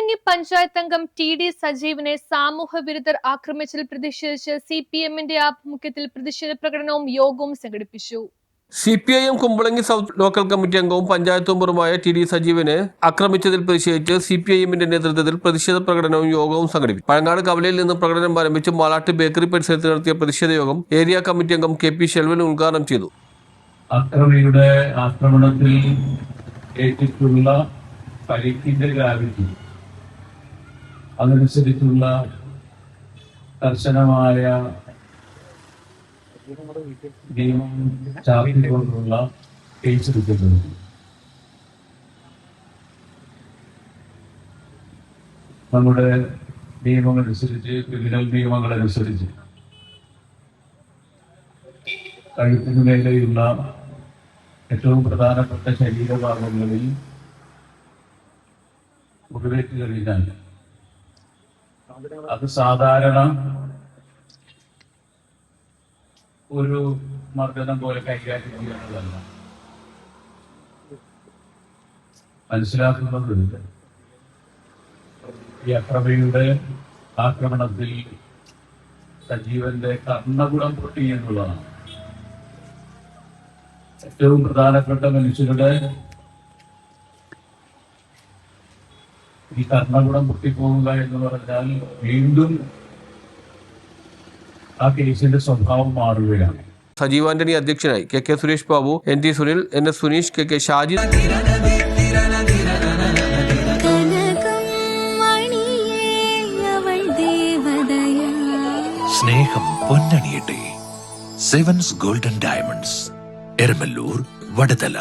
കുമ്പളങ്ങി പഞ്ചായത്ത് അംഗം ടി.ഡി. സജീവിനെ സാമൂഹ്യവിരുദ്ധർ ആക്രമിച്ചതിൽ പ്രതിഷേധിച്ച് CPM-ന്റെ ആഭിമുഖ്യത്തിൽ പ്രതിഷേധ പ്രകടനവും യോഗവും സംഘടിപ്പിച്ചു. CPIM Kumbalangi south local committee അംഗവും പഞ്ചായത്ത് മെമ്പറുമായ ടി.ഡി. സജീവിനെ ആക്രമിച്ചതിൽ പ്രതിഷേധിച്ച് CPIM-ന്റെ നേതൃത്വത്തിൽ പ്രതിഷേധ പ്രകടനവും യോഗവും സംഘടിപ്പിച്ചു. പഴങ്ങാട് കവലയിൽ നിന്ന് പ്രകടനം ആരംഭിച്ച് മാലാട്ട് ബേക്കറി പരിസരത്ത് നടത്തിയ പ്രതിഷേധ യോഗം ഏരിയ കമ്മിറ്റി അംഗം KP ഷെൽവൻ ഉദ്ഘാടനം ചെയ്തു. അക്രമിയുടെ ആക്രമണത്തിൽ ഏറ്റിട്ടുള്ള പരിക്കിന്റെ ഗ്രാവിറ്റി അതനുസരിച്ചുള്ള കർശനമായ നിയമം ചാർത്തിക്കൊണ്ടുള്ള കേസ് എടുക്കുന്നത്. നമ്മുടെ നിയമമനുസരിച്ച് ക്രിമിനൽ നിയമങ്ങളനുസരിച്ച് കഴുത്തിന് മേലെയുള്ള ഏറ്റവും പ്രധാനപ്പെട്ട ശരീരഭാഗങ്ങളിൽ മുറിവേറ്റ് കഴിഞ്ഞാൽ അത് സാധാരണ ഒരു മർദ്ദനം പോലെ കൈകാര്യം ചെയ്യുന്നതല്ല. മനസ്സിലാക്കുന്നത് ഈ അക്രമിയുടെ ആക്രമണത്തിൽ സജീവന്റെ കർണകുടം പൊട്ടി എന്നുള്ളതാണ്. ഏറ്റവും പ്രധാനപ്പെട്ട മനുഷ്യരുടെ ഈ കർണകുടം പൊട്ടിപ്പോവുക എന്ന് പറഞ്ഞാൽ വീണ്ടും ആ കേസിന്റെ സ്വഭാവം മാറുകയാണ്. സജീവ് ആന്റണി അധ്യക്ഷനായി. KK Suresh Babu, NT Sunil, NS Suneesh, KK Shaji. സ്നേഹം പൊന്നണിയട്ടെ. Sevens golden diamonds, Eramalloor, Vadathala.